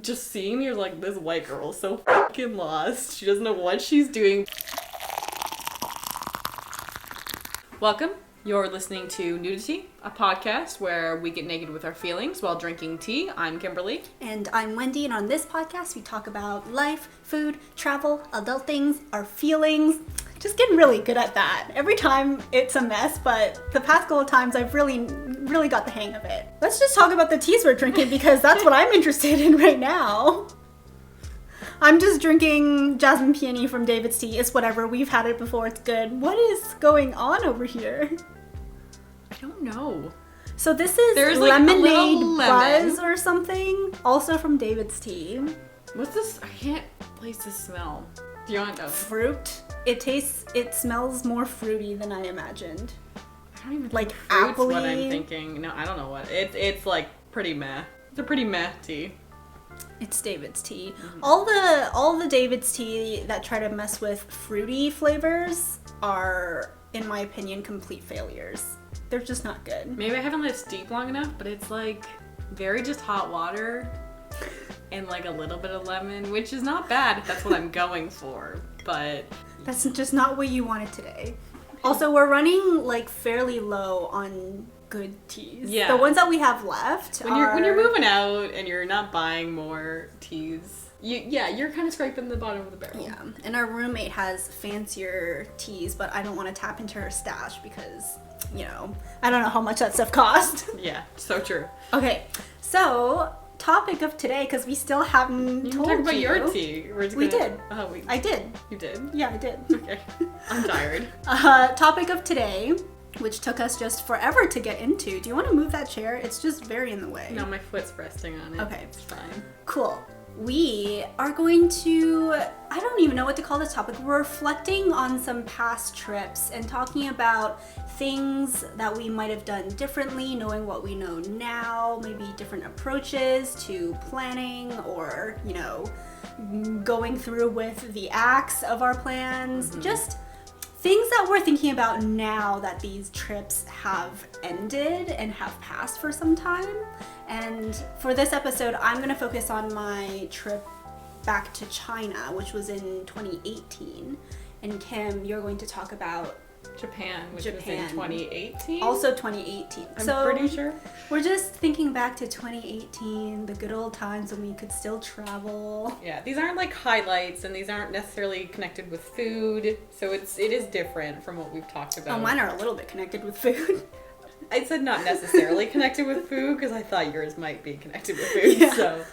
just seeing you're like, this white girl is so fucking lost. She doesn't know what she's doing. Welcome. You're listening to Nuditea, a podcast where we get naked with our feelings while drinking tea. I'm Kimberly. And I'm Wendy, and on this podcast we talk about life, food, travel, adult things, our feelings. Just getting really good at that. Every time it's a mess, but the past couple of times I've really got the hang of it. Let's just talk about the teas we're drinking because that's what I'm interested in right now. I'm just drinking jasmine peony from David's Tea. It's whatever. We've had it before. It's good. What is going on over here? I don't know. So this is There's lemonade like buzz or something. Also from David's Tea. What's this? I can't place the smell. Do you want to know? Fruit. It smells more fruity than I imagined. I don't even like think fruit's apple-y. What I'm thinking. No, I don't know what. It's like pretty meh. It's a pretty meh tea. It's David's Tea. Mm-hmm. All the David's Tea that try to mess with fruity flavors are, in my opinion, complete failures. They're just not good. Maybe I haven't let it steep long enough, but it's like very just hot water and like a little bit of lemon, which is not bad if that's what I'm going for, but That's just not what you wanted today. Also, we're running like fairly low on good teas. Yeah. The ones that we have left when you're moving out and you're not buying more teas, you're kind of scraping the bottom of the barrel. Yeah, and our roommate has fancier teas, but I don't want to tap into her stash because, I don't know how much that stuff cost. Yeah, so true. Okay, so topic of today, because we still haven't told talk about you. Your tea. We did. Oh, I did. You did? Yeah, I did. Okay. I'm tired. Topic of today, which took us just forever to get into. Do you want to move that chair? It's just very in the way. No, my foot's resting on it. Okay. It's fine. Cool. We are going to, I don't even know what to call this topic. We're reflecting on some past trips and talking about things that we might have done differently, knowing what we know now, maybe different approaches to planning or, going through with the acts of our plans. Mm-hmm. Just things that we're thinking about now that these trips have ended and have passed for some time. And for this episode, I'm going to focus on my trip back to China, which was in 2018. And Kim, you're going to talk about Japan, which was in 2018? Also 2018. I'm pretty sure. We're just thinking back to 2018, the good old times when we could still travel. Yeah, these aren't like highlights and these aren't necessarily connected with food. So it is different from what we've talked about. Oh, mine are a little bit connected with food. I said not necessarily connected with food because I thought yours might be connected with food. Yeah. So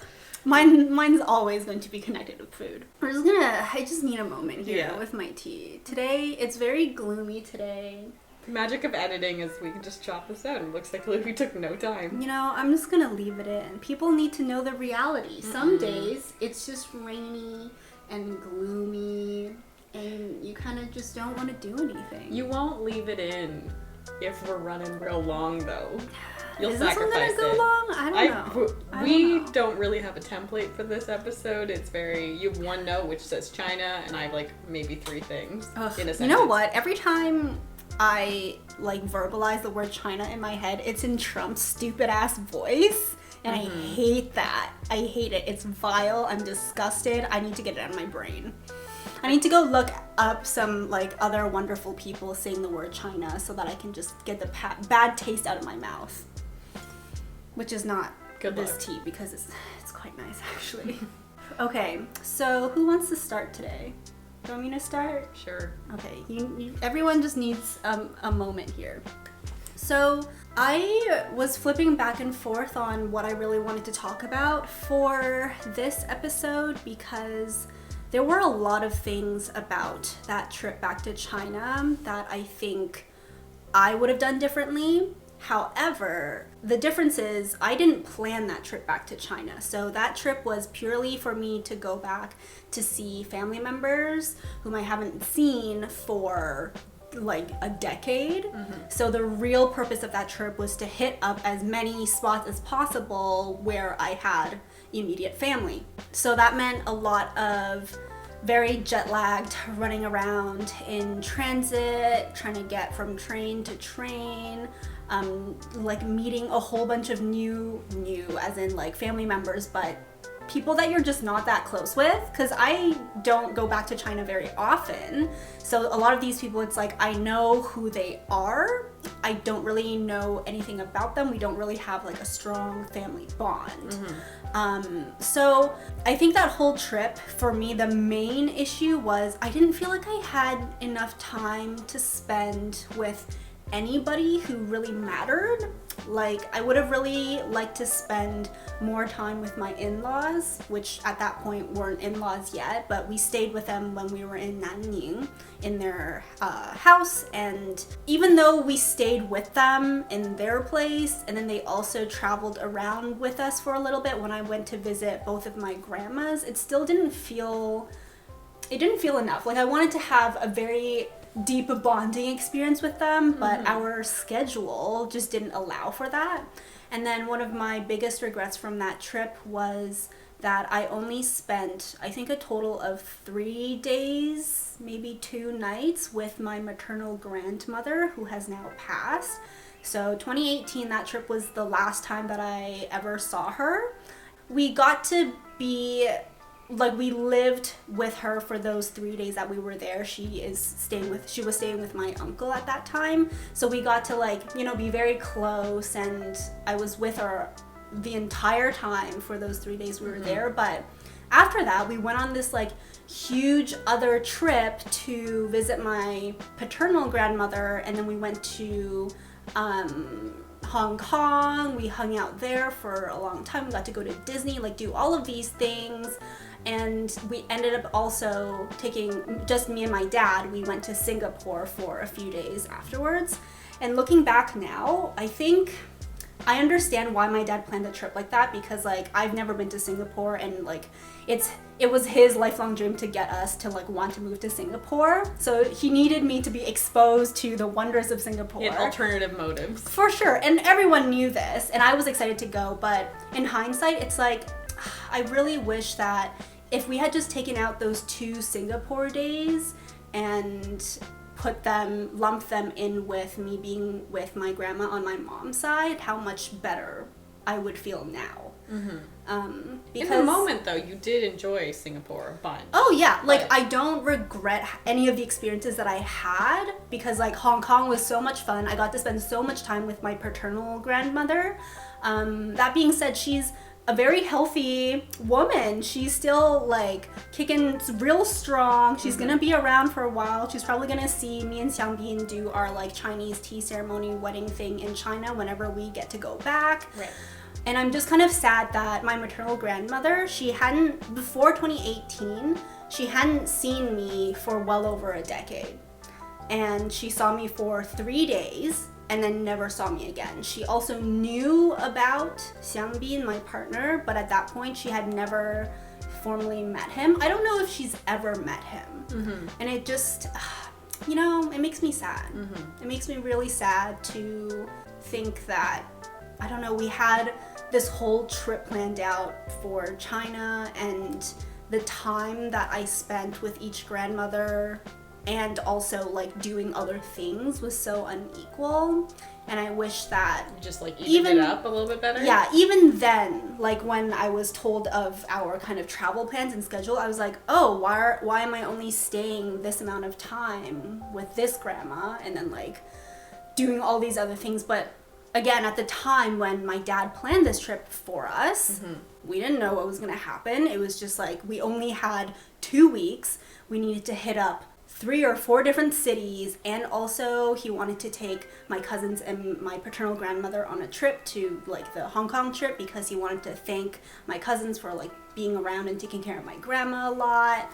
Mine's always going to be connected with food. I just need a moment here with my tea. Today, it's very gloomy today. The magic of editing is we can just chop this out and it looks like we took no time. I'm just gonna leave it in. People need to know the reality. Some days, it's just rainy and gloomy and you kind of just don't want to do anything. You won't leave it in if we're running real long though. You'll Is this one sacrifice gonna go it. long? I don't know. We don't really have a template for this episode. It's you have one note which says China, and I have like maybe 3 things in a sentence. You know what? Every time I like verbalize the word China in my head, it's in Trump's stupid ass voice, and I hate that. I hate it. It's vile. I'm disgusted. I need to get it out of my brain. I need to go look up some like other wonderful people saying the word China so that I can just get the bad taste out of my mouth. Which is not this tea because it's quite nice actually. Okay, so who wants to start today? Do you want me to start? Sure. Okay, everyone just needs a moment here. So I was flipping back and forth on what I really wanted to talk about for this episode because there were a lot of things about that trip back to China that I think I would have done differently. However, the difference is I didn't plan that trip back to China. So that trip was purely for me to go back to see family members whom I haven't seen for like a decade. So the real purpose of that trip was to hit up as many spots as possible where I had immediate family. So that meant a lot of very jet lagged running around in transit, trying to get from train to train, like meeting a whole bunch of new as in like family members, but people that you're just not that close with, because I don't go back to China very often. So a lot of these people, it's like I know who they are. I don't really know anything about them. We don't really have like a strong family bond. So I think that whole trip, for me, the main issue was I didn't feel like I had enough time to spend with anybody who really mattered. Like, I would have really liked to spend more time with my in-laws, which at that point weren't in-laws yet, but we stayed with them when we were in Nanning in their house. And even though we stayed with them in their place, and then they also traveled around with us for a little bit when I went to visit both of my grandmas, it still didn't feel enough. Like, I wanted to have a very deep bonding experience with them, but our schedule just didn't allow for that. And then one of my biggest regrets from that trip was that I only spent, I think, a total of 3 days, maybe 2 nights with my maternal grandmother, who has now passed. So 2018, that trip was the last time that I ever saw her. We got to be like, we lived with her for those 3 days that we were there. She was staying with my uncle at that time. So we got to, like, you know, be very close, and I was with her the entire time for those 3 days we were there. But after that, we went on this like huge other trip to visit my paternal grandmother, and then we went to Hong Kong. We hung out there for a long time. We got to go to Disney, like, do all of these things. And we ended up also taking, just me and my dad, we went to Singapore for a few days afterwards. And looking back now, I think I understand why my dad planned a trip like that, because, like, I've never been to Singapore, and, like, it was his lifelong dream to get us to, like, want to move to Singapore. So he needed me to be exposed to the wonders of Singapore. He had alternative motives. For sure. And everyone knew this, and I was excited to go. But in hindsight, it's like, I really wish that if we had just taken out those 2 Singapore days and lumped them in with me being with my grandma on my mom's side, how much better I would feel now. Because in the moment, though, you did enjoy Singapore a bunch. Oh yeah, like, I don't regret any of the experiences that I had, because, like, Hong Kong was so much fun. I got to spend so much time with my paternal grandmother. That being said, she's a very healthy woman. She's still, like, kicking real strong. She's gonna be around for a while. She's probably gonna see me and Xiangbin do our, like, Chinese tea ceremony wedding thing in China whenever we get to go back. Right. And I'm just kind of sad that my maternal grandmother, before 2018, she hadn't seen me for well over a decade. And she saw me for 3 days and then never saw me again. She also knew about Xiangbin, my partner, but at that point she had never formally met him. I don't know if she's ever met him. And it just, you know, it makes me sad. It makes me really sad to think that, I don't know, we had this whole trip planned out for China, and the time that I spent with each grandmother and also, like, doing other things was so unequal. And I wish that you just, like, evened it up a little bit better. Yeah, even then, like, when I was told of our kind of travel plans and schedule, I was like, oh, why am I only staying this amount of time with this grandma and then, like, doing all these other things? But again, at the time when my dad planned this trip for us, we didn't know what was gonna happen. It was just like, we only had 2 weeks. We needed to hit up 3 or 4 different cities, and also he wanted to take my cousins and my paternal grandmother on a trip to, like, the Hong Kong trip, because he wanted to thank my cousins for, like, being around and taking care of my grandma a lot.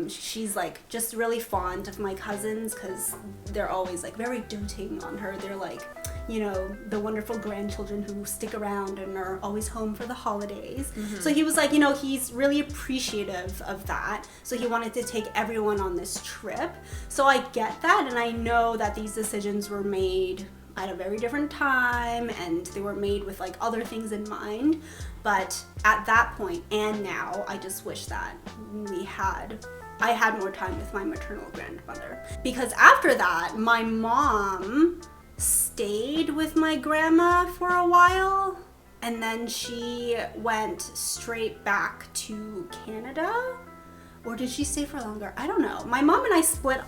She's, like, just really fond of my cousins, because they're always, like, very doting on her. They're, like, you know, the wonderful grandchildren who stick around and are always home for the holidays. So he was like, you know, he's really appreciative of that. So he wanted to take everyone on this trip. So I get that, and I know that these decisions were made at a very different time, and they were made with, like, other things in mind. But at that point and now, I just wish that I had more time with my maternal grandmother. Because after that, my mom stayed with my grandma for a while. and then she went straight back to Canada. Or did she stay for longer? I don't know. My mom and I split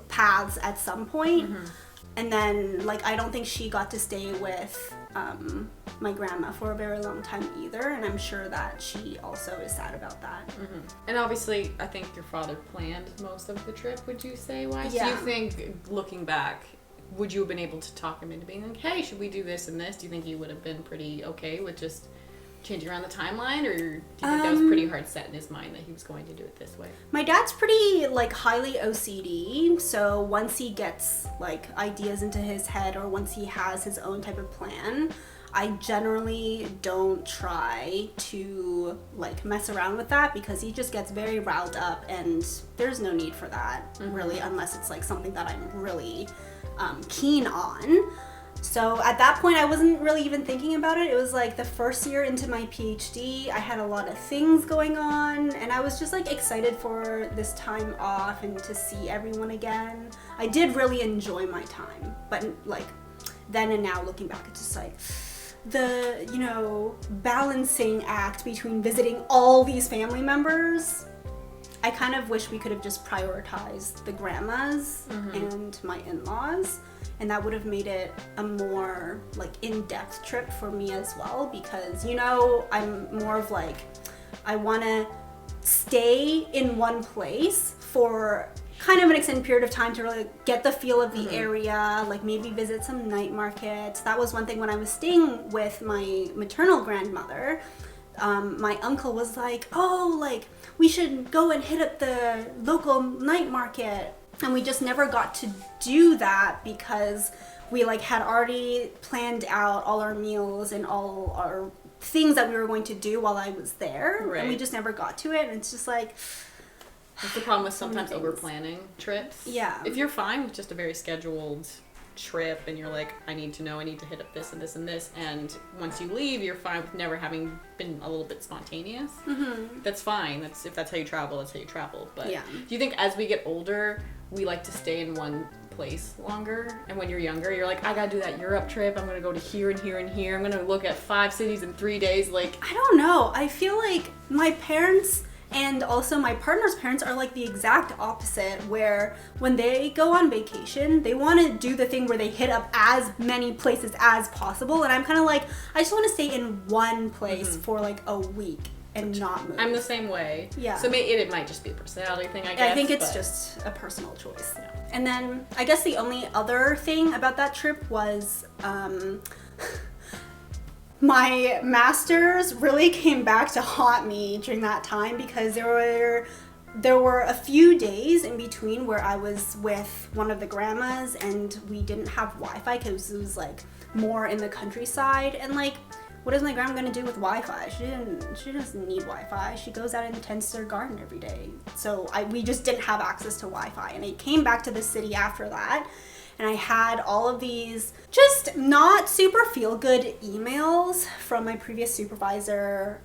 paths at some point. And then, like, I don't think she got to stay with my grandma for a very long time either. And I'm sure that she also is sad about that. And obviously, I think your father planned most of the trip, would you say, Wise? Yeah. Do you think, looking back, would you have been able to talk him into being like, hey, should we do this and this? Do you think he would have been pretty okay with just changing around the timeline, or do you think that was pretty hard set in his mind that he was going to do it this way? My dad's pretty, like, highly OCD, so once he gets, like, ideas into his head or once he has his own type of plan, I generally don't try to, like, mess around with that because he just gets very riled up, and there's no need for that, really, unless it's, like, something that I'm really keen on. So at that point, I wasn't really even thinking about it. It was like the first year into my PhD. I had a lot of things going on, and I was just like excited for this time off and to see everyone again. I did really enjoy my time, but like then and now looking back, it's just like the, you know, balancing act between visiting all these family members. I kind of wish we could have just prioritized the grandmas and my in-laws. And that would have made it a more like in-depth trip for me as well, because, you know, I'm more of like, I want to stay in one place for kind of an extended period of time to really get the feel of the area, like maybe visit some night markets. That was one thing when I was staying with my maternal grandmother. My uncle was like, oh, like we should go and hit up the local night market. And we just never got to do that because we like had already planned out all our meals and all our things that we were going to do while I was there. Right. And we just never got to it. And it's just like... That's the problem with sometimes over-planning trips. Yeah. If you're fine with just a very scheduled trip and you're like, I need to know, I need to hit up this and this and this, and once you leave, you're fine with never having been a little bit spontaneous. That's fine. If that's how you travel, that's how you travel. But Yeah. do you think as we get older, we like to stay in one place longer? And when you're younger, you're like, I gotta do that Europe trip. I'm gonna go to here and here and here. I'm gonna look at 5 cities in 3 days. Like, I don't know. I feel like my parents and also my partner's parents are like the exact opposite, where when they go on vacation, they want to do the thing where they hit up as many places as possible. And I'm kind of like, I just want to stay in one place for like a week and not move. I'm the same way. Yeah. So it might just be a personality thing, I guess. I think it's just a personal choice. Yeah. And then I guess the only other thing about that trip was my masters really came back to haunt me during that time, because there were a few days in between where I was with one of the grandmas and we didn't have Wi-Fi because it was like more in the countryside. And like, what is my grandma gonna do with Wi-Fi? She doesn't need Wi-Fi. She goes out and tends to her garden every day. So we just didn't have access to Wi-Fi. And I came back to the city after that, and I had all of these just not super feel-good emails from my previous supervisor,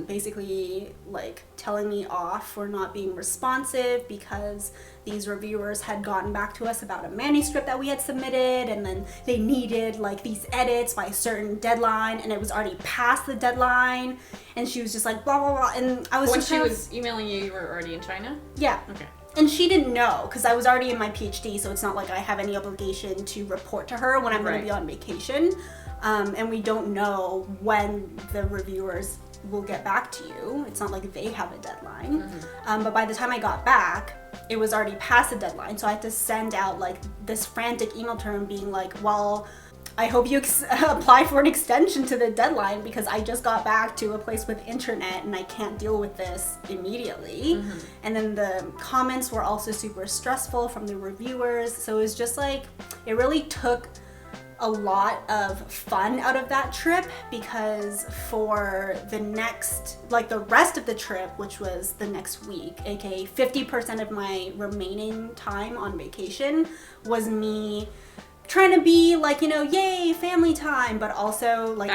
basically like telling me off for not being responsive because these reviewers had gotten back to us about a manuscript that we had submitted, and then they needed like these edits by a certain deadline, and it was already past the deadline, and she was just like blah blah blah. And I was when just she was emailing you were already in China? Yeah. Okay. And she didn't know because I was already in my PhD, so it's not like I have any obligation to report to her when I'm going to be on vacation. And we don't know when the reviewers will get back to you. It's not like they have a deadline. But by the time I got back, it was already past the deadline. So I had to send out like this frantic email to her being like, well, I hope you apply for an extension to the deadline because I just got back to a place with internet and I can't deal with this immediately. And then the comments were also super stressful from the reviewers. So it was just like, it really took a lot of fun out of that trip, because for the next, like the rest of the trip, which was the next week, aka 50% of my remaining time on vacation, was me trying to be like, you know, yay, family time, but also like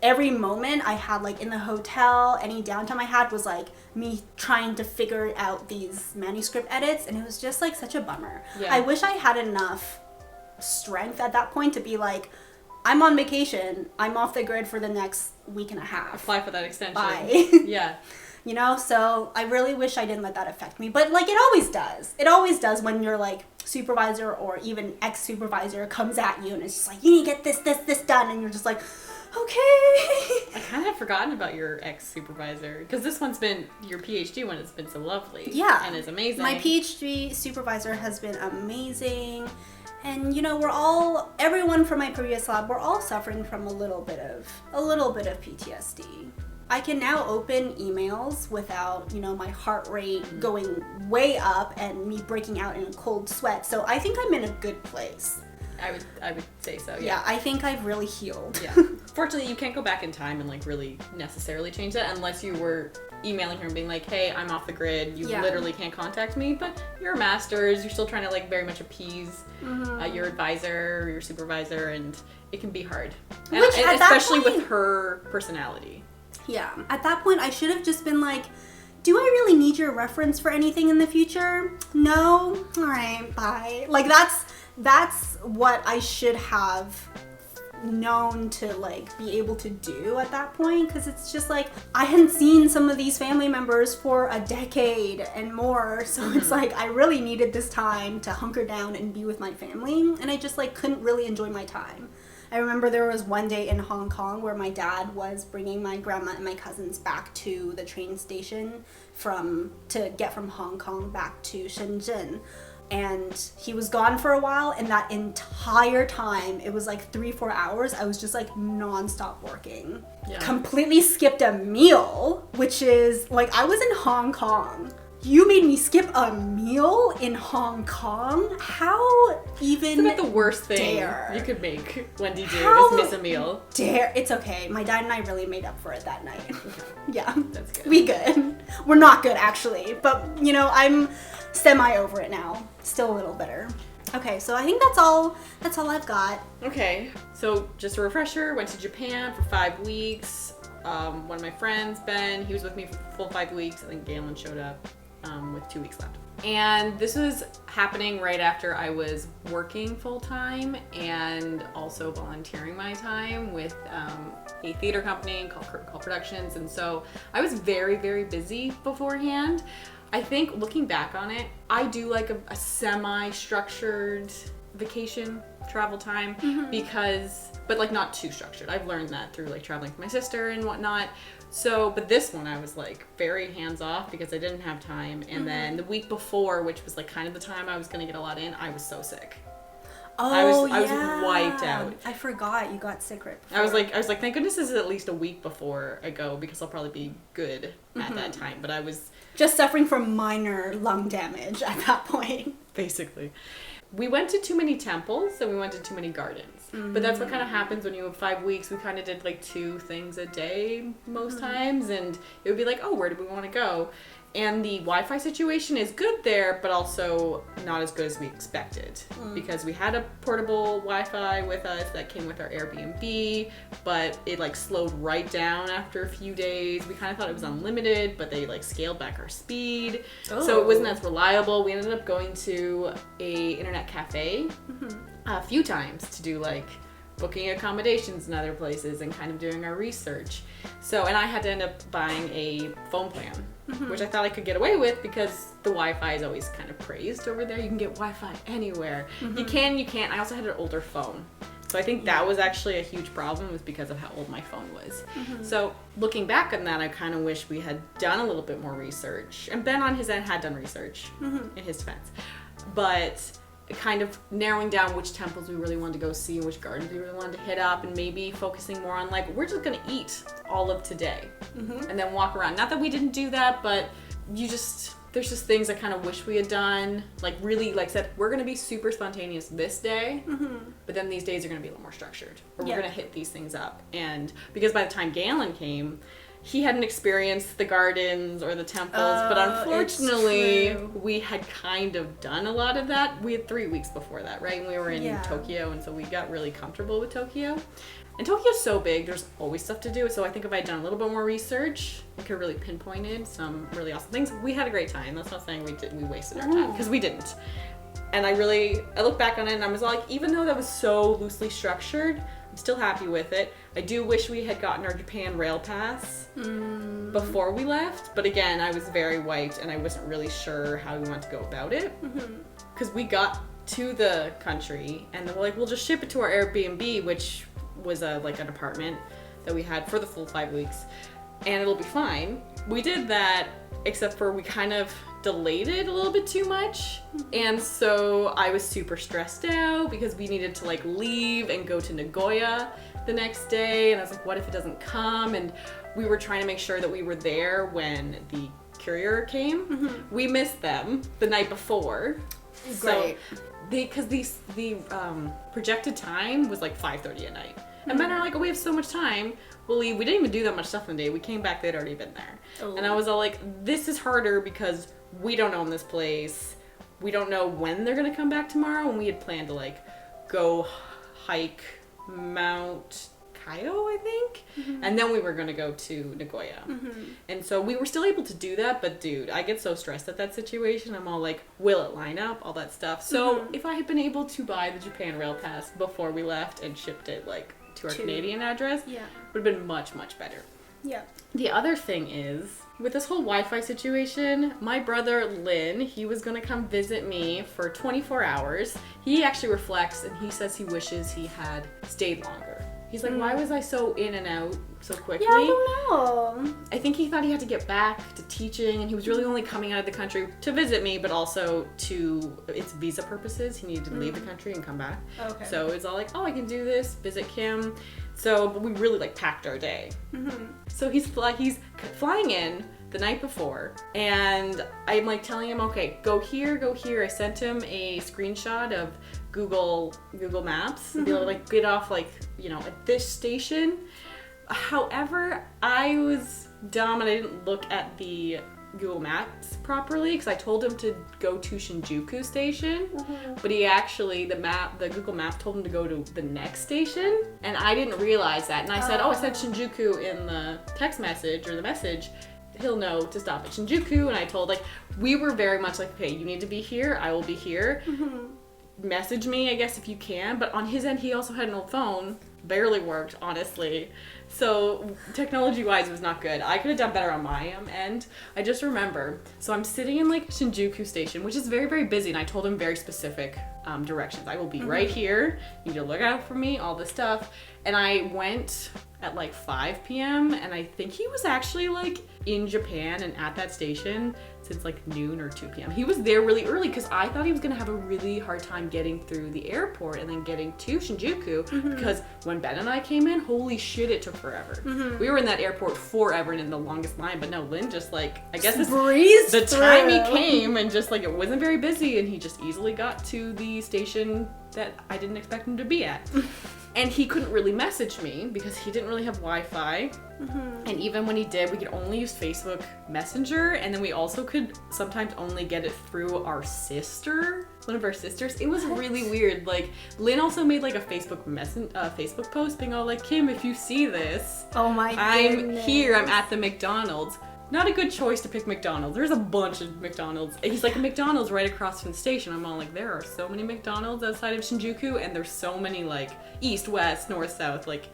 every moment I had like in the hotel, any downtime I had was like me trying to figure out these manuscript edits, and it was just like such a bummer. Yeah. I wish I had enough strength at that point to be like, I'm on vacation. I'm off the grid for the next week and a half. Apply for that extension. Bye. Yeah. You know, so I really wish I didn't let that affect me. But, like, it always does. It always does when your, like, supervisor or even ex-supervisor comes at you and it's just like, you need to get this done. And you're just like, okay. I kind of had forgotten about your ex-supervisor. Because this one's been, your PhD one has been so lovely. Yeah. And is amazing. My PhD supervisor has been amazing. And, you know, everyone from my previous lab, we're all suffering from a little bit of PTSD. I can now open emails without, you know, my heart rate going way up and me breaking out in a cold sweat. So I think I'm in a good place. I would say so, yeah. Yeah, I think I've really healed. Yeah. Fortunately, you can't go back in time and, like, really necessarily change that unless you were emailing her and being like, hey, I'm off the grid. You literally can't contact me. But you're a master's. You're still trying to, like, very much appease your advisor or your supervisor. And it can be hard. And especially with her personality. Yeah. At that point, I should have just been like, do I really need your reference for anything in the future? No? All right, bye. Like, that's what I should have known to, like, be able to do at that point, because it's just like I hadn't seen some of these family members for a decade and more, so it's like I really needed this time to hunker down and be with my family, and I just, like, couldn't really enjoy my time. I remember there was one day in Hong Kong where my dad was bringing my grandma and my cousins back to the train station to get from Hong Kong back to Shenzhen. And he was gone for a while, and that entire time, it was like 3-4 hours, I was just like non-stop working. Yeah. Completely skipped a meal, which is like, I was in Hong Kong. You made me skip a meal in Hong Kong? How even It's about the worst thing you could make Wendy do is miss a meal. It's okay. My dad and I really made up for it that night. Okay. Yeah. That's good. We good. We're not good, actually. But, you know, I'm semi over it now. Still a little bitter. Okay, so I think that's all I've got. Okay, so just a refresher, went to Japan for 5 weeks. One of my friends, Ben, he was with me for the full 5 weeks, and then Galen showed up with 2 weeks left. And this was happening right after I was working full-time and also volunteering my time with a theater company called Productions. And so I was very, very busy beforehand. I think looking back on it, I do like a semi-structured vacation travel time but like not too structured. I've learned that through like traveling with my sister and whatnot. So, but this one I was like very hands off because I didn't have time. And then the week before, which was like kind of the time I was going to get a lot in, I was so sick. Oh, I was wiped out. I forgot you got sick right before. I was like, thank goodness this is at least a week before I go because I'll probably be good at that time. But I was just suffering from minor lung damage at that point. Basically. We went to too many temples and we went to too many gardens. But that's what kind of happens when you have 5 weeks. We kind of did like 2 things a day most times, and it would be like, oh, where do we want to go? And the Wi-Fi situation is good there, but also not as good as we expected because we had a portable Wi-Fi with us that came with our Airbnb, but it like slowed right down after a few days. We kind of thought it was unlimited, but they like scaled back our speed. So it wasn't as reliable. We ended up going to a internet cafe a few times to do like booking accommodations in other places and kind of doing our research. So, and I had to end up buying a phone plan, which I thought I could get away with because the Wi-Fi is always kind of praised over there. You can get Wi-Fi anywhere. You can't. I also had an older phone. So I think that was actually a huge problem was because of how old my phone was. So looking back on that, I kind of wish we had done a little bit more research. And Ben on his end had done research in his defense. But kind of narrowing down which temples we really wanted to go see and which gardens we really wanted to hit up, and maybe focusing more on like, we're just gonna eat all of today and then walk around. Not that we didn't do that, but there's just things I kind of wish we had done. Like really, like said, we're gonna be super spontaneous this day, but then these days are gonna be a little more structured, or we're gonna hit these things up. And because by the time Galen came, he hadn't experienced the gardens or the temples, but unfortunately, we had kind of done a lot of that. We had 3 weeks before that, right? And we were in Tokyo, and so we got really comfortable with Tokyo. And Tokyo's so big, there's always stuff to do. So I think if I had done a little bit more research, we could have really pinpointed some really awesome things. We had a great time. That's not saying we wasted our time, because we didn't. And I look back on it and I was like, even though that was so loosely structured, I'm still happy with it. I do wish we had gotten our Japan rail pass before we left, but again, I was very wiped and I wasn't really sure how we want to go about it. Because we got to the country and they were like, we'll just ship it to our Airbnb, which was like an apartment that we had for the full 5 weeks, and it'll be fine. We did that, except for we kind of delayed it a little bit too much, and so I was super stressed out because we needed to like leave and go to Nagoya the next day, and I was like, what if it doesn't come? And we were trying to make sure that we were there when the courier came. We missed them the night before. Great. So because the projected time was like 5:30 at night, and men are like, oh, we have so much time, we'll leave. We didn't even do that much stuff in the day. We came back, they'd already been there. And I was all like, this is harder because we don't own this place. We don't know when they're gonna come back tomorrow, and we had planned to like go hike Mount Kaio, I think, and then we were gonna go to Nagoya. And so we were still able to do that, but dude, I get so stressed at that situation. I'm all like, will it line up? All that stuff. So if I had been able to buy the Japan Rail Pass before we left and shipped it like to our Canadian address, would have been much, much better. Yeah. The other thing is, with this whole Wi-Fi situation, my brother Lynn, he was gonna come visit me for 24 hours. He actually reflects and he says he wishes he had stayed longer. He's like, why was I so in and out so quickly? Yeah, I don't know. I think he thought he had to get back to teaching, and he was really only coming out of the country to visit me, but also to, it's visa purposes. He needed to leave the country and come back. Okay. So it's all like, oh, I can do this, visit Kim. So, but we really like packed our day. So he's flying in the night before, and I'm like telling him, okay, go here, go here. I sent him a screenshot of Google Maps and be able to like get off like, you know, at this station. However, I was dumb and I didn't look at the Google Maps properly because I told him to go to Shinjuku station, but he actually, the Google Map told him to go to the next station, and I didn't realize that. And I said, oh, I said Shinjuku in the text message or the message. He'll know to stop at Shinjuku. And I told, like, we were very much like, okay, you need to be here, I will be here. Message me, I guess, if you can. But on his end, he also had an old phone. Barely worked, honestly. So technology-wise, it was not good. I could have done better on my end. I just remember, so I'm sitting in like Shinjuku station, which is very, very busy, and I told him very specific directions. I will be right here. You need to look out for me, all this stuff. And I went at like 5 p.m. and I think he was actually like in Japan and at that station since like noon or 2 p.m. He was there really early because I thought he was gonna have a really hard time getting through the airport and then getting to Shinjuku because when Ben and I came in, holy shit, it took forever. We were in that airport forever and in the longest line, but no, Lynn just like, I guess just breezed the time he came and just like it wasn't very busy and he just easily got to the station that I didn't expect him to be at. And he couldn't really message me because he didn't really have Wi-Fi. And even when he did, we could only use Facebook Messenger, and then we also could sometimes only get it through our sister, one of our sisters. It was really weird. Like, Lynn also made like a Facebook post being all like, Kim, if you see this, oh my goodness. I'm here, I'm at the McDonald's. Not a good choice to pick McDonald's. There's a bunch of McDonald's. He's like, a McDonald's right across from the station. I'm all like, there are so many McDonald's outside of Shinjuku, and there's so many like east, west, north, south. Like,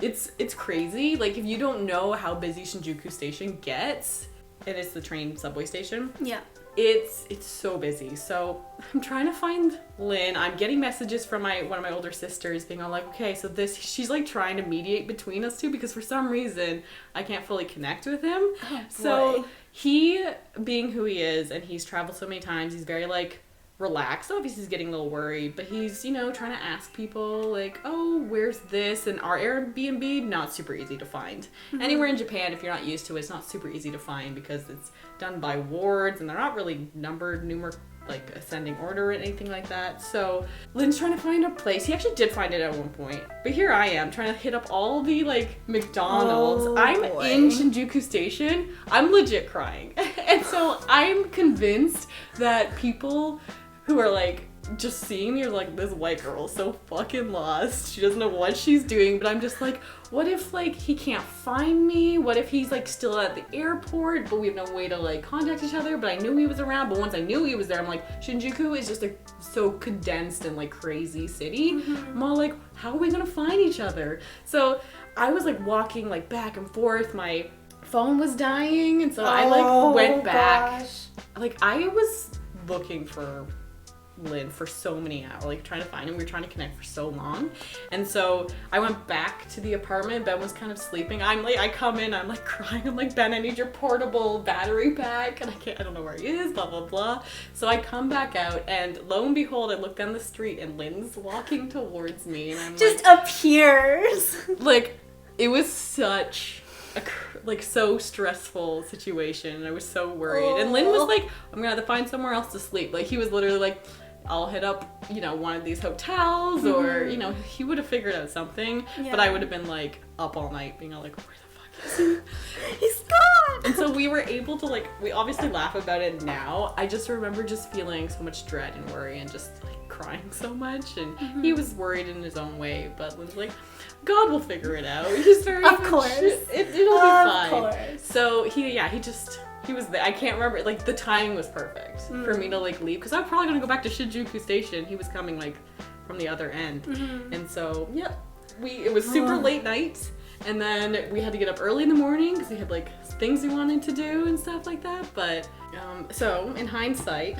it's crazy. Like, if you don't know how busy Shinjuku station gets, and it's the train subway station. Yeah. It's so busy. So I'm trying to find Lynn. I'm getting messages from one of my older sisters being all like, okay, so she's like trying to mediate between us two because for some reason I can't fully connect with him. Oh, so he, being who he is, and he's traveled so many times, he's very like relaxed. Obviously he's getting a little worried, but he's, you know, trying to ask people like, oh, where's this? And our Airbnb, not super easy to find. Anywhere in Japan, if you're not used to it, it's not super easy to find because it's done by wards and they're not really numbered, like ascending order or anything like that. So Lynn's trying to find a place. He actually did find it at one point, but here I am trying to hit up all the like McDonald's. I'm in Shinjuku station. I'm legit crying. And so I'm convinced that people who are like just seeing me, like, this white girl is so fucking lost. She doesn't know what she's doing, but I'm just like, what if, like, he can't find me? What if he's, like, still at the airport, but we have no way to, like, contact each other? But I knew he was around, but once I knew he was there, I'm like, Shinjuku is just, like, so condensed and, like, crazy city. I'm all like, how are we gonna find each other? So I was, like, walking, like, back and forth. My phone was dying, and so I, like, went back. Gosh. Like, I was looking for Lynn for so many hours, like trying to find him. We were trying to connect for so long, and so I went back to the apartment. Ben was kind of sleeping. I come in, I'm like crying. I'm like, Ben, I need your portable battery back, and I don't know where he is, blah blah blah. So I come back out, and lo and behold, I look down the street, and Lynn's walking towards me, and I'm just like, appears. Like, it was such a like so stressful situation, and I was so worried. And Lynn was like, I'm gonna have to find somewhere else to sleep. Like, he was literally like, I'll hit up, you know, one of these hotels, or, you know, he would have figured out something, but I would have been like up all night being all like, where the fuck is he? He's gone. And so we were able to, like, we obviously laugh about it now. I just remember just feeling so much dread and worry and just like crying so much, and he was worried in his own way, but Lynn's like, God will figure it out. He's very Of course. It'll be fine. Of course. So he was there. I can't remember, like, the timing was perfect for me to, like, leave, because I was probably gonna go back to Shinjuku Station. He was coming, like, from the other end. And so, it was super late night, and then we had to get up early in the morning because we had, like, things we wanted to do and stuff like that. But so in hindsight,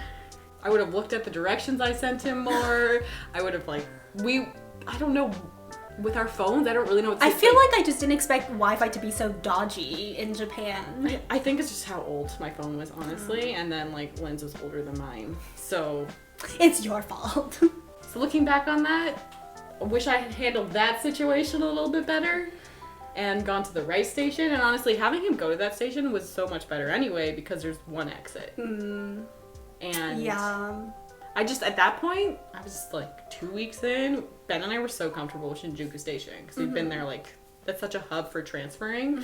I would have looked at the directions I sent him more. I would have, like, I don't know, with our phones, I don't really know what to I feel like I just didn't expect Wi-Fi to be so dodgy in Japan. I think it's just how old my phone was, honestly, and then, like, Lynn's was older than mine, so It's your fault. So looking back on that, I wish I had handled that situation a little bit better and gone to the right station. And honestly, having him go to that station was so much better anyway, because there's one exit. And I just, at that point, I was just like 2 weeks in, Ben and I were so comfortable with Shinjuku Station, because we'd been there, like, that's such a hub for transferring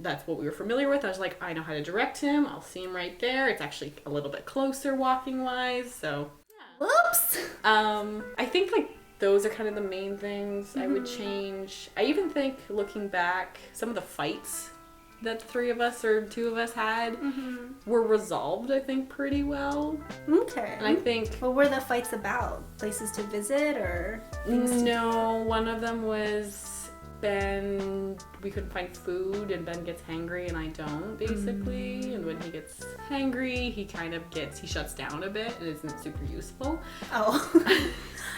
that's what we were familiar with. I was like, I know how to direct him. I'll see him right there. It's actually a little bit closer walking wise, so. Whoops. I think, like, those are kind of the main things I would change. I even think, looking back, some of the fights that the three of us or two of us had were resolved, I think, pretty well. Okay. And I think... What were the fights about? Places to visit or things to No, one of them was Ben, we couldn't find food, and Ben gets hangry and I don't, basically. And when he gets hangry, he kind of he shuts down a bit and isn't super useful. Oh.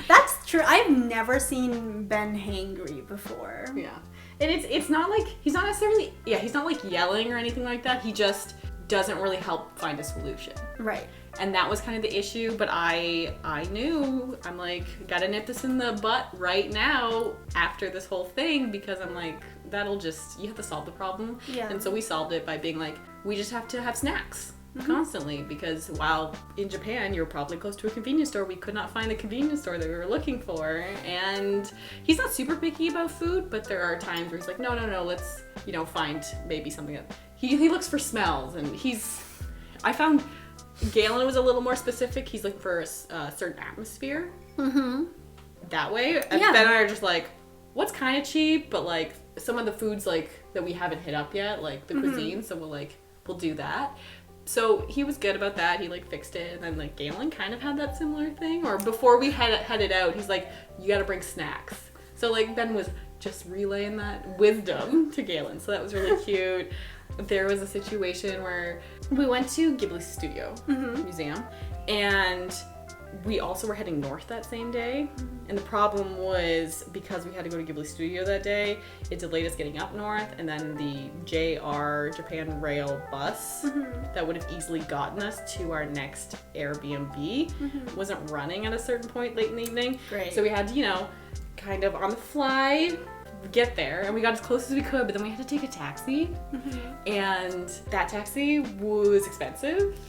That's true. I've never seen Ben hangry before. Yeah. And it's not like, he's not necessarily, he's not like yelling or anything like that. He just doesn't really help find a solution. Right. And that was kind of the issue, but I knew, I'm like, gotta nip this in the butt right now after this whole thing, because I'm like, you have to solve the problem. Yeah. And so we solved it by being like, we just have to have snacks constantly, because while in Japan, you're probably close to a convenience store, we could not find the convenience store that we were looking for. And he's not super picky about food, but there are times where he's like, no, let's, find maybe something that, he looks for smells, and I found Galen was a little more specific. He's looking for a certain atmosphere. That way. And Ben and I are just like, what's kind of cheap, but like some of the foods like that we haven't hit up yet, like the cuisine, so we'll do that. So he was good about that. He like fixed it, and then like Galen kind of had that similar thing. Or before we headed out, he's like, you got to bring snacks. So like Ben was just relaying that wisdom to Galen. So that was really cute. There was a situation where we went to Ghibli Studio Museum, and we also were heading north that same day. And the problem was, because we had to go to Ghibli Studio that day, it delayed us getting up north, and then the JR Japan Rail bus that would have easily gotten us to our next Airbnb wasn't running at a certain point late in the evening. Great. So we had to, kind of on the fly get there, and we got as close as we could, but then we had to take a taxi, and that taxi was expensive,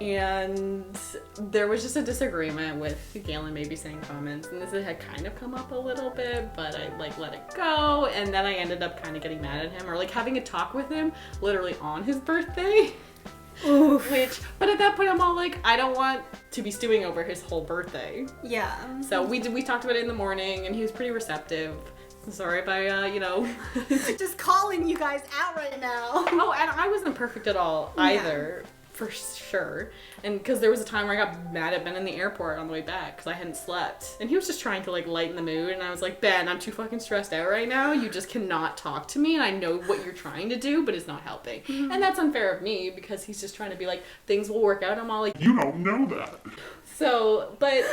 and there was just a disagreement with Galen maybe saying comments, and this had kind of come up a little bit, but I like let it go, and then I ended up kind of getting mad at him, or like having a talk with him literally on his birthday. Oof. But at that point, I'm all like, I don't want to be stewing over his whole birthday. Yeah. So we talked about it in the morning, and he was pretty receptive. I'm sorry if I, Just calling you guys out right now. Oh, and I wasn't perfect at all either, for sure. And because there was a time where I got mad at Ben in the airport on the way back because I hadn't slept. And he was just trying to, like, lighten the mood. And I was like, Ben, I'm too fucking stressed out right now. You just cannot talk to me. And I know what you're trying to do, but it's not helping. Mm-hmm. And that's unfair of me because he's just trying to be like, things will work out. I'm all like, you don't know that. So, but...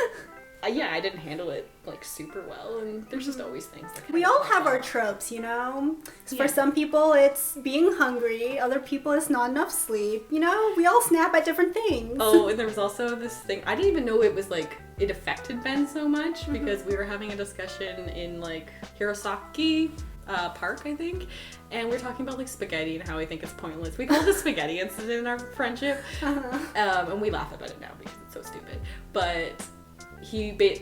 yeah, I didn't handle it, like, super well, and there's just always things that we all have our tropes, you know? For some people, it's being hungry. Other people, it's not enough sleep. You know, we all snap at different things. Oh, and there was also this thing, I didn't even know it was, like, it affected Ben so much, because we were having a discussion in, like, Hirosaki Park, I think, and we were talking about, like, spaghetti and how I think it's pointless. We call it the spaghetti incident in our friendship, and we laugh about it now because it's so stupid, but...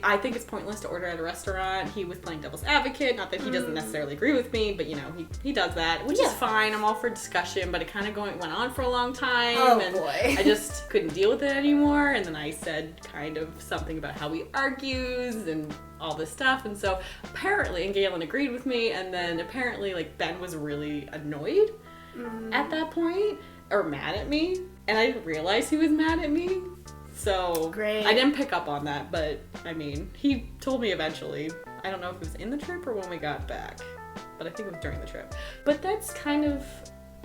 I think it's pointless to order at a restaurant. He was playing devil's advocate. Not that he doesn't necessarily agree with me, but, you know, he does that, which is fine. I'm all for discussion, but it kind of went on for a long time. Oh, and boy. I just couldn't deal with it anymore. And then I said kind of something about how he argues and all this stuff. And so apparently, and Galen agreed with me, and then apparently, like, Ben was really annoyed at that point, or mad at me. And I didn't realize he was mad at me. So, great. I didn't pick up on that, but, I mean, he told me eventually. I don't know if it was in the trip or when we got back, but I think it was during the trip. But that's kind of,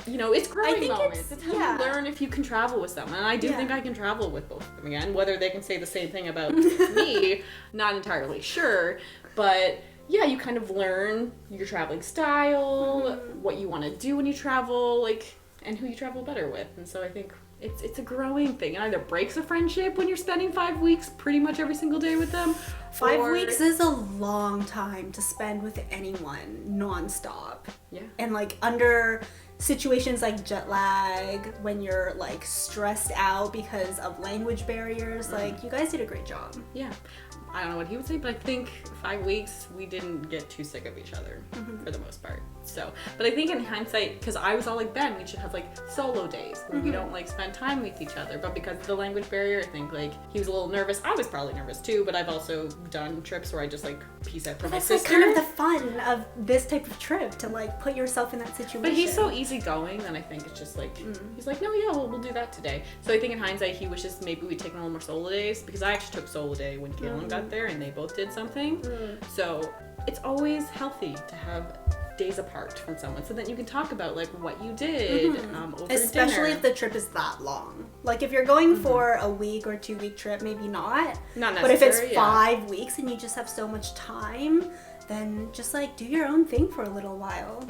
you know, it's growing moments. It's how you learn if you can travel with someone. And I do think I can travel with both of them again. Whether they can say the same thing about me, not entirely sure. But, yeah, you kind of learn your traveling style, what you want to do when you travel, like, and who you travel better with. And so I think... It's a growing thing. It either breaks a friendship when you're spending 5 weeks pretty much every single day with them. 5 weeks is a long time to spend with anyone nonstop. Yeah. And like under situations like jet lag, when you're like stressed out because of language barriers, like you guys did a great job. Yeah. I don't know what he would say, but I think 5 weeks we didn't get too sick of each other for the most part. So, but I think in hindsight, because I was all like, Ben, we should have like solo days where we don't like spend time with each other. But because of the language barrier, I think like he was a little nervous. I was probably nervous too, but I've also done trips where I just like peace out for my sister. That's like kind of the fun of this type of trip, to like put yourself in that situation. But he's so easygoing that I think it's just like, he's like, no, yeah, we'll do that today. So I think in hindsight, he wishes maybe we'd taken a little more solo days, because I actually took solo day when Kaylin got there and they both did something. So it's always healthy to have days apart from someone so that you can talk about like what you did over especially dinner. if the trip is that long. Like if you're going for a week or 2 week trip, maybe not necessary, but if it's 5 weeks and you just have so much time, then just like do your own thing for a little while.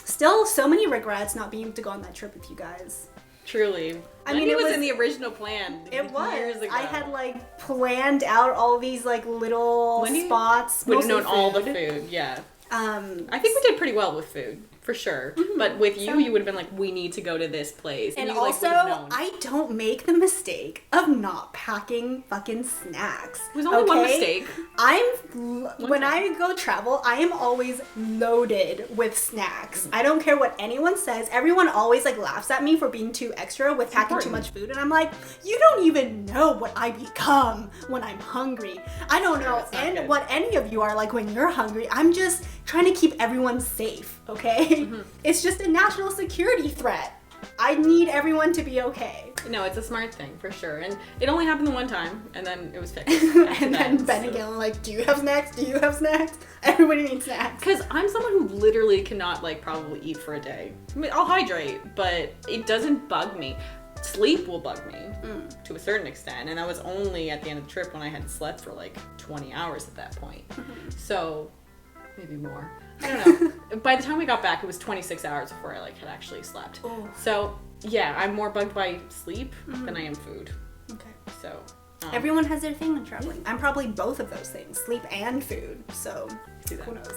Still so many regrets not being able to go on that trip with you guys. Truly. I mean, it was in the original plan. It was. Years ago. I had like planned out all these like little spots. Would have known all the food. Yeah. I think we did pretty well with food, for sure. But with you, you would have been like, we need to go to this place. And you, also, like, known. I don't make the mistake of not packing fucking snacks. It was only one mistake. When I go travel, I am always loaded with snacks. I don't care what anyone says. Everyone always like laughs at me for being too extra with packing too much food. And I'm like, you don't even know what I become when I'm hungry. I don't know what any of you are like when you're hungry. I'm just trying to keep everyone safe, okay? It's just a national security threat. I need everyone to be okay. No, it's a smart thing, for sure. And it only happened the one time, and then it was fixed. And then Ben and Galen like, do you have snacks? Do you have snacks? Everybody needs snacks. Because I'm someone who literally cannot, like, probably eat for a day. I mean, I'll hydrate, but it doesn't bug me. Sleep will bug me to a certain extent, and that was only at the end of the trip when I had slept for, like, 20 hours at that point. So, maybe more. I don't know. By the time we got back, it was 26 hours before I like had actually slept. Oh. So yeah, I'm more bugged by sleep than I am food. Okay. So everyone has their thing when traveling. I'm probably both of those things, sleep and food. So who knows?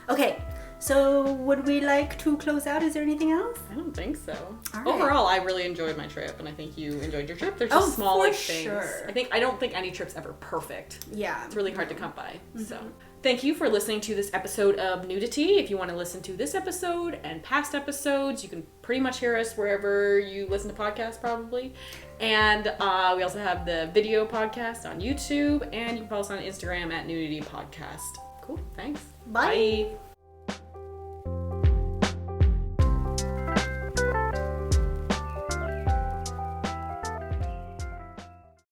Okay. So would we like to close out? Is there anything else? I don't think so. All right. Overall, I really enjoyed my trip, and I think you enjoyed your trip. There's just small like things. Sure. I don't think any trip's ever perfect. Yeah. It's really hard to come by. So Thank you for listening to this episode of Nudity. If you want to listen to this episode and past episodes, you can pretty much hear us wherever you listen to podcasts, probably. And we also have the video podcast on YouTube, and you can follow us on Instagram at Nudity Podcast. Cool, thanks. Bye. Bye.